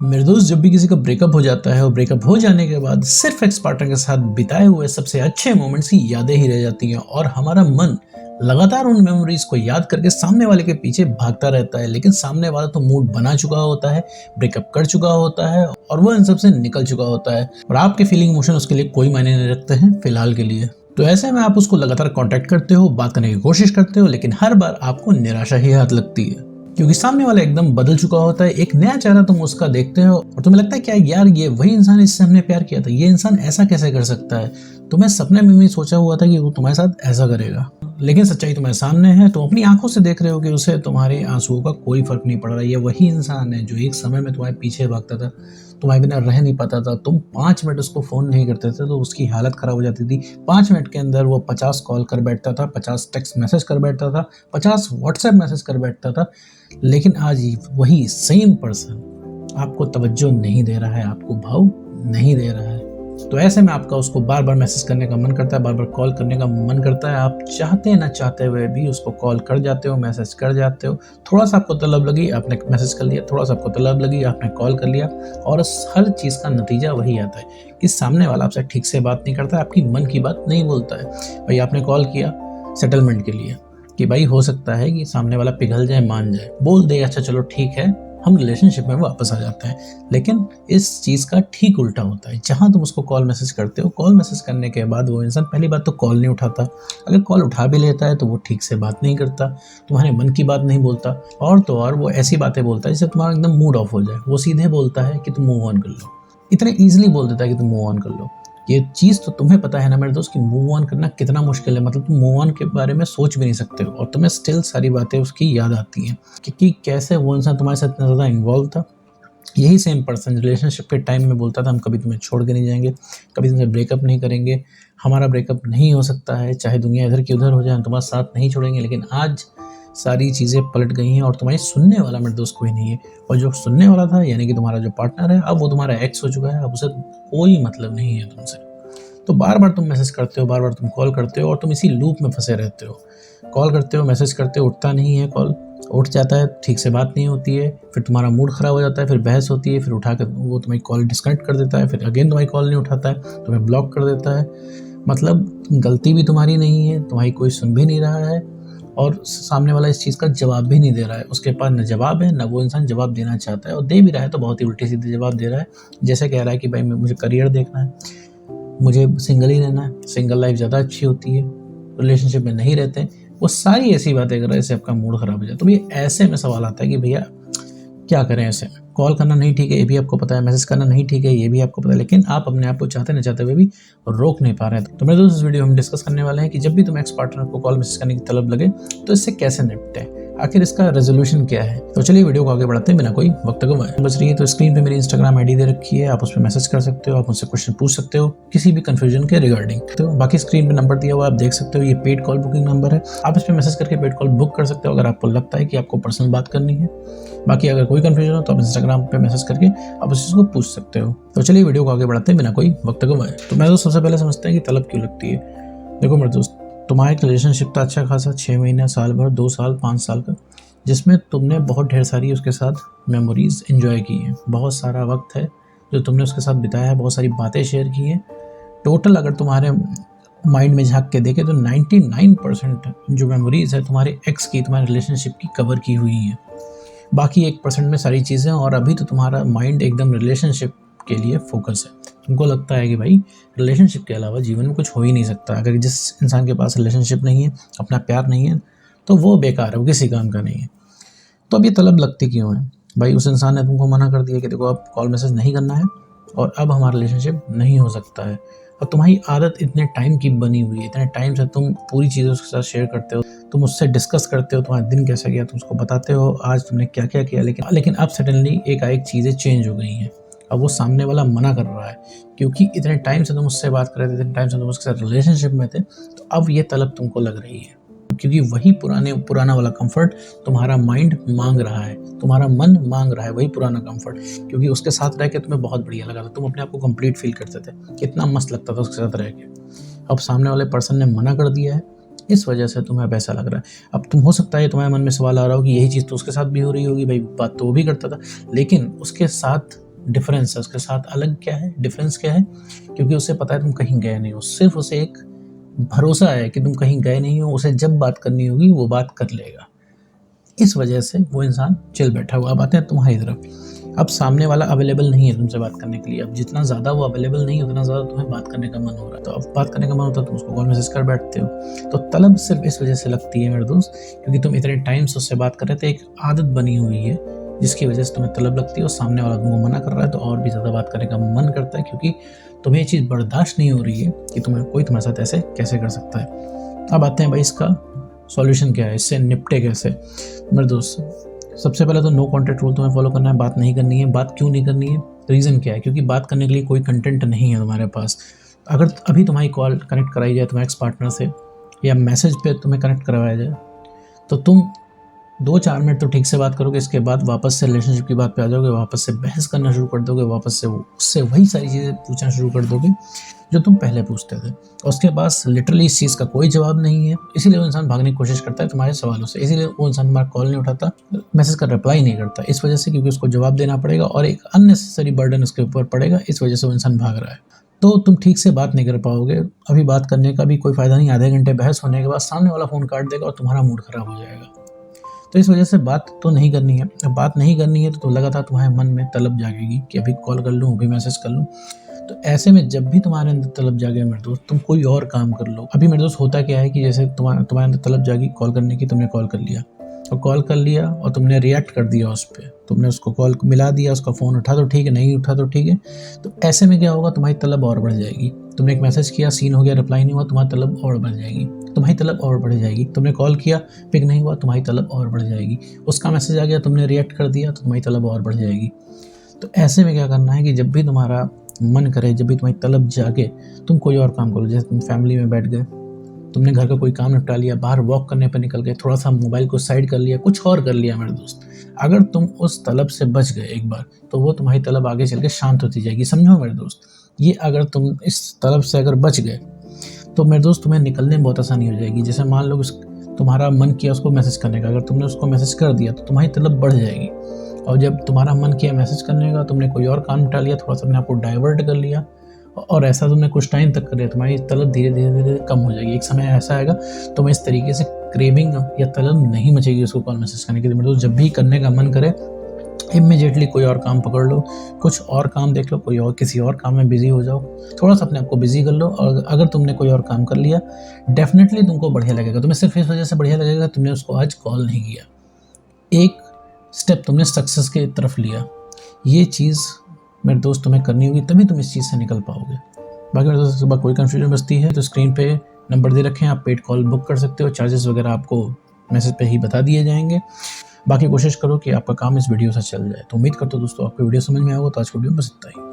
मेरे दोस्त, जब भी किसी का ब्रेकअप हो जाता है और ब्रेकअप हो जाने के बाद सिर्फ एक्स पार्टनर के साथ बिताए हुए सबसे अच्छे मोमेंट्स की यादें ही रह जाती हैं और हमारा मन लगातार उन मेमोरीज को याद करके सामने वाले के पीछे भागता रहता है। लेकिन सामने वाला तो मूड बना चुका होता है, ब्रेकअप कर चुका होता है और वो इन सब से निकल चुका होता है और आपके फीलिंग इमोशन उसके लिए कोई मायने नहीं रखते हैं फिलहाल के लिए। तो ऐसे में आप उसको लगातार कांटेक्ट करते हो, बात करने की कोशिश करते हो, लेकिन हर बार आपको निराशा ही हाथ लगती है क्योंकि सामने वाला एकदम बदल चुका होता है। एक नया चेहरा तुम उसका देखते हो और तुम्हें लगता है क्या यार, ये वही इंसान, इससे हमने प्यार किया था, ये इंसान ऐसा कैसे कर सकता है। तुम्हें सपने में भी सोचा हुआ था कि वो तुम्हारे साथ ऐसा करेगा, लेकिन सच्चाई तुम्हारे सामने है। तुम अपनी आंखों से देख रहे हो कि उसे तुम्हारे आंसुओं का कोई फर्क नहीं पड़ रहा। ये वही इंसान है जो एक समय में तुम्हारे पीछे भागता था, तुम्हारे बिना रह नहीं पाता था। तुम 5 मिनट उसको फ़ोन नहीं करते थे तो उसकी हालत ख़राब हो जाती थी। 5 मिनट के अंदर वो 50 कॉल कर बैठता था, 50 टेक्स्ट मैसेज कर बैठता था, 50 व्हाट्सएप मैसेज कर बैठता था। लेकिन आज वही सेम पर्सन आपको तवज्जो नहीं दे रहा है, आपको भाव नहीं दे रहा है। तो ऐसे में आपका उसको बार बार मैसेज करने का मन करता है, बार बार कॉल करने का मन करता है। आप चाहते ना चाहते हुए भी उसको कॉल कर जाते हो, मैसेज कर जाते हो। थोड़ा सा आपको तलब लगी, आपने मैसेज कर लिया, थोड़ा सा आपको तलब लगी, आपने कॉल कर लिया और हर चीज़ का नतीजा वही आता है कि सामने वाला आपसे ठीक से बात नहीं करता है, आपकी मन की बात नहीं बोलता है। भाई आपने कॉल किया सेटलमेंट के लिए कि भाई हो सकता है कि सामने वाला पिघल जाए, मान जाए, बोल दे अच्छा चलो ठीक है, हम रिलेशनशिप में वापस आ जाते हैं। लेकिन इस चीज़ का ठीक उल्टा होता है। जहाँ तुम उसको कॉल मैसेज करते हो, कॉल मैसेज करने के बाद वो इंसान पहली बात तो कॉल नहीं उठाता, अगर कॉल उठा भी लेता है तो वो ठीक से बात नहीं करता, तुम्हारे मन की बात नहीं बोलता, और तो और वो ऐसी बातें बोलता है जिससे तुम्हारा एकदम मूड ऑफ हो जाए। वो सीधे बोलता है कि तुम मूव ऑन कर लो, इतने ईजिली बोल देता है कि तुम मूव ऑन कर लो। ये चीज़ तो तुम्हें पता है ना मेरे दोस्त कि मूव ऑन करना कितना मुश्किल है। मतलब तुम मूव ऑन के बारे में सोच भी नहीं सकते हो और तुम्हें स्टिल सारी बातें उसकी याद आती हैं कि कैसे वो इंसान तुम्हारे साथ इतना ज़्यादा इन्वॉल्व था। यही सेम पर्सन रिलेशनशिप के टाइम में बोलता था हम कभी तुम्हें छोड़ के नहीं जाएंगे, कभी तुमसे ब्रेकअप नहीं करेंगे, हमारा ब्रेकअप नहीं हो सकता है, चाहे दुनिया इधर की उधर हो जाए हम तुम्हारा साथ नहीं छोड़ेंगे। लेकिन आज सारी चीज़ें पलट गई हैं और तुम्हारी सुनने वाला मेरे दोस्त कोई नहीं है। और जो सुनने वाला था यानी कि तुम्हारा जो पार्टनर है, अब वो तुम्हारा एक्स हो चुका है, अब उसे कोई मतलब नहीं है तुमसे। तो बार बार तुम मैसेज करते हो, बार बार तुम कॉल करते हो और तुम इसी लूप में फंसे रहते हो। कॉल करते हो, मैसेज करते हो, उठता नहीं है कॉल, उठ जाता है, ठीक से बात नहीं होती है, फिर तुम्हारा मूड ख़राब हो जाता है, फिर बहस होती है, फिर उठा कर वो तुम्हारी कॉल डिस्कनेक्ट कर देता है, फिर अगेन तुम्हारी कॉल नहीं उठाता है, तुम्हें ब्लॉक कर देता है। मतलब गलती भी तुम्हारी नहीं है, तुम्हारी कोई सुन भी नहीं रहा है और सामने वाला इस चीज़ का जवाब भी नहीं दे रहा है। उसके पास न जवाब है, न वो इंसान जवाब देना चाहता है, और दे भी रहा है तो बहुत ही उल्टे सीधे जवाब दे रहा है। जैसे कह रहा है कि भाई मुझे करियर देखना है, मुझे सिंगल ही रहना है, सिंगल लाइफ ज़्यादा अच्छी होती है, रिलेशनशिप में नहीं रहते। वो सारी ऐसी बातें कर रहे हैं जिससे आपका मूड ख़राब हो जाए। तो भैया ऐसे में सवाल आता है कि भैया क्या करें ऐसे में। कॉल करना नहीं ठीक है, ये भी आपको पता है, मैसेज करना नहीं ठीक है, ये भी आपको पता है, लेकिन आप अपने आप को चाहते न चाहते हुए भी रोक नहीं पा रहे हैं। तो मेरे दोस्त, इस वीडियो में हम डिस्कस करने वाले हैं कि जब भी तुम एक्स पार्टनर को कॉल मैसेज करने की तलब लगे तो इससे कैसे निपटें, आखिर इसका रेजोल्यूशन क्या है। तो चलिए वीडियो को आगे बढ़ाते हैं बिना कोई वक्त गवाए। बच रही है तो स्क्रीन पे मेरी इंस्टाग्राम आईडी दे रखी है, आप उस पर मैसेज कर सकते हो, आप मुझसे क्वेश्चन पूछ सकते हो किसी भी कंफ्यूजन के रिगार्डिंग। तो बाकी स्क्रीन पे नंबर दिया हुआ आप देख सकते हो, ये पेड कॉल बुकिंग नंबर है, आप इस पर मैसेज करके पेड कॉल बुक कर सकते हो अगर आपको लगता है कि आपको पर्सनल बात करनी है। बाकी अगर कोई कंफ्यूजन हो तो आप इंस्टाग्राम पे मैसेज करके आप उस चीज़ को पूछ सकते हो। तो चलिए वीडियो को आगे बढ़ाते हैं बिना कोई वक्त गवाए। तो मैं तो सबसे पहले समझते हैं कि तलब क्यों लगती है। देखो मेरे दोस्त, तुम्हारा एक रिलेशनशिप था अच्छा खासा 6 महीने, साल भर, 2 साल, 5 साल का, जिसमें तुमने बहुत ढेर सारी उसके साथ मेमोरीज़ एंजॉय की हैं। बहुत सारा वक्त है जो तुमने उसके साथ बिताया है, बहुत सारी बातें शेयर की हैं। टोटल अगर तुम्हारे माइंड में झांक के देखें तो 99% जो मेमोरीज़ है तुम्हारे एक्स की, तुम्हारे रिलेशनशिप की कवर की हुई हैं। बाकी 1% में सारी चीज़ें, और अभी तो तुम्हारा माइंड एकदम रिलेशनशिप के लिए फोकस है। तुमको लगता है कि भाई रिलेशनशिप के अलावा जीवन में कुछ हो ही नहीं सकता। अगर जिस इंसान के पास रिलेशनशिप नहीं है, अपना प्यार नहीं है, तो वो बेकार है, वो किसी काम का नहीं है। तो अब ये तलब लगती क्यों है भाई? उस इंसान ने तुमको मना कर दिया कि देखो अब कॉल मैसेज नहीं करना है और अब हमारा रिलेशनशिप नहीं हो सकता है। और तुम्हारी आदत इतने टाइम की बनी हुई है, इतने टाइम से तुम पूरी चीज़ें उसके साथ शेयर करते हो, तुम उससे डिस्कस करते हो तुम्हारा दिन कैसा गया, तुम उसको बताते हो आज तुमने क्या क्या किया। लेकिन अब सडनली एकाएक चीज़ें चेंज हो गई हैं। अब वो सामने वाला मना कर रहा है क्योंकि इतने टाइम से तुम उससे बात कर रहे थे, इतने टाइम से तुम उसके साथ रिलेशनशिप में थे, तो अब ये तलब तुमको लग रही है क्योंकि वही पुराना वाला कंफर्ट तुम्हारा माइंड मांग रहा है, तुम्हारा मन मांग रहा है वही पुराना कंफर्ट। क्योंकि उसके साथ रह के तुम्हें बहुत बढ़िया लगा था, तुम अपने आप को कंप्लीट फील करते थे, कितना मस्त लगता था उसके साथ रह के। अब सामने वाले पर्सन ने मना कर दिया है, इस वजह से तुम्हें अब ऐसा लग रहा है। अब तुम हो सकता है तुम्हारे मन में सवाल आ रहा हो कि यही चीज़ तो उसके साथ भी हो रही होगी, भाई बात तो वो भी करता था, लेकिन उसके साथ डिफरेंस है, उसके साथ अलग क्या है, डिफरेंस क्या है, क्योंकि उसे पता है तुम कहीं गए नहीं हो, सिर्फ उसे एक भरोसा है कि तुम कहीं गए नहीं हो, उसे जब बात करनी होगी वो बात कर लेगा। इस वजह से वो इंसान चिल बैठा हुआ। अब आते हैं तुम्हारी तरफ। अब सामने वाला अवेलेबल नहीं है तुमसे बात करने के लिए। अब जितना ज़्यादा वो अवेलेबल नहीं है उतना ज़्यादा तुम्हें बात करने का मन हो रहा है, तो अब बात करने का मन होता है तुम उसको कॉल मैसेज कर बैठते हो। तो तलब सिर्फ इस वजह से लगती है मेरे दोस्त, क्योंकि तुम इतने टाइम से उससे बात कर रहे थे, एक आदत बनी हुई है जिसकी वजह से तुम्हें तलब लगती है, और सामने वाला तुमको मना कर रहा है तो और भी ज़्यादा बात करने का मन करता है, क्योंकि तुम्हें ये चीज़ बर्दाश्त नहीं हो रही है कि कोई तुम्हारे साथ ऐसे कैसे कर सकता है। अब आते हैं भाई इसका सॉल्यूशन क्या है, इससे निपटे कैसे। मेरे दोस्त सबसे पहले तो नो कॉन्टैक्ट रूल तुम्हें फॉलो करना है, बात नहीं करनी है। बात क्यों नहीं करनी है, रीज़न क्या है, क्योंकि बात करने के लिए कोई कंटेंट नहीं है तुम्हारे पास। अगर अभी तुम्हारी कॉल कनेक्ट कराई जाए तुम्हारे एक्स पार्टनर से, या मैसेज पे तुम्हें कनेक्ट करवाया जाए, तो तुम 2-4 मिनट तो ठीक से बात करोगे, इसके बाद वापस से रिलेशनशिप की बात पे आ जाओगे, वापस से बहस करना शुरू कर दोगे, वापस से उससे वही सारी चीज़ें पूछना शुरू कर दोगे जो तुम पहले पूछते थे। उसके पास लिटरली इस चीज़ का कोई जवाब नहीं है, इसीलिए वो इंसान भागने की कोशिश करता है तुम्हारे सवालों से, इसीलिए वो इंसान तुम्हारा कॉल नहीं उठाता, मैसेज का रिप्लाई नहीं करता, इस वजह से, क्योंकि उसको जवाब देना पड़ेगा और एक अननेसेसरी बर्डन उसके ऊपर पड़ेगा, इस वजह से वो इंसान भाग रहा है। तो तुम ठीक से बात नहीं कर पाओगे, अभी बात करने का भी कोई फ़ायदा नहीं। आधे घंटे बहस होने के बाद सामने वाला फ़ोन काट देगा और तुम्हारा मूड ख़राब हो जाएगा। तो इस वजह से बात तो नहीं करनी है। अब बात नहीं करनी है तो लगातार तुम्हारे मन में तलब जागेगी कि अभी कॉल कर लूँ, अभी मैसेज कर लूँ। तो ऐसे में जब भी तुम्हारे अंदर तलब जागे मेरे दोस्त, तुम कोई और काम कर लो। अभी मेरे दोस्त होता क्या है कि जैसे तुम्हारे अंदर तलब जागी कॉल करने की, तुमने कॉल कर लिया, और कॉल कर लिया और तुमने रिएक्ट कर दिया उस पर, तुमने उसको कॉल मिला दिया, उसका फ़ोन उठा तो ठीक है, नहीं उठा तो ठीक है। तो ऐसे में क्या होगा, तुम्हारी तलब और बढ़ जाएगी। तुमने एक मैसेज किया, सीन हो गया, रिप्लाई नहीं हुआ, तुम्हारी तलब और बढ़ जाएगी, तुम्हारी तलब और बढ़ जाएगी। तुमने कॉल किया, पिक नहीं हुआ, तुम्हारी तलब और बढ़ जाएगी। उसका मैसेज आ गया, तुमने रिएक्ट कर दिया, तो तुम्हारी तलब और बढ़ जाएगी। तो ऐसे में क्या करना है कि जब भी तुम्हारा मन करे, जब भी तुम्हारी तलब जागे, तुम कोई और काम करो। जैसे तुम फैमिली में बैठ गए, तुमने घर का कोई काम निपटा लिया, बाहर वॉक करने पर निकल गए, थोड़ा सा मोबाइल को साइड कर लिया, कुछ और कर लिया मेरे दोस्त। अगर तुम उस तलब से बच गए एक बार, तो वो तुम्हारी तलब आगे चल के शांत होती जाएगी। समझो मेरे दोस्त, ये अगर तुम इस तलब से अगर बच गए तो मेरे दोस्त तुम्हें निकलने में बहुत आसानी हो जाएगी। जैसे मान लो तुम्हारा मन किया उसको मैसेज करने का, अगर तुमने उसको मैसेज कर दिया तो तुम्हारी तलब बढ़ जाएगी। और जब तुम्हारा मन किया मैसेज करने का, तुमने कोई और काम निपटा लिया, थोड़ा सा अपने आपको डाइवर्ट कर लिया, और ऐसा तुमने कुछ टाइम तक कर लिया, तुम्हारी तलब धीरे धीरे धीरे कम हो जाएगी। एक समय ऐसा आएगा तुम्हें इस तरीके से क्रेविंग या तलब नहीं मचेगी उसको कॉल मैसेज करने की। तो मेरे दोस्त जब भी करने का मन करे, इमीडिएटली कोई और काम पकड़ लो, कुछ और काम देख लो, कोई और किसी और काम में बिजी हो जाओ, थोड़ा सा अपने आप को बिजी कर लो। और अगर तुमने कोई और काम कर लिया, डेफिनेटली तुमको बढ़िया लगेगा। तुम्हें सिर्फ इस वजह से बढ़िया लगेगा तुमने उसको आज कॉल नहीं किया, एक स्टेप तुमने सक्सेस की तरफ लिया। ये चीज़ मेरे दोस्त तुम्हें करनी होगी, तभी तुम इस चीज़ से निकल पाओगे। बाकी मेरे दोस्तों सुबह कोई कन्फ्यूजन बचती है तो स्क्रीन पे नंबर दे रखे हैं, आप पेड कॉल बुक कर सकते हो। चार्जेस वगैरह आपको मैसेज पे ही बता दिए जाएंगे। बाकी कोशिश करो कि आपका काम इस वीडियो से चल जाए। तो उम्मीद करता हूँ दोस्तों आपको वीडियो समझ में आएगा। तो आज की वीडियो में बस इतना ही।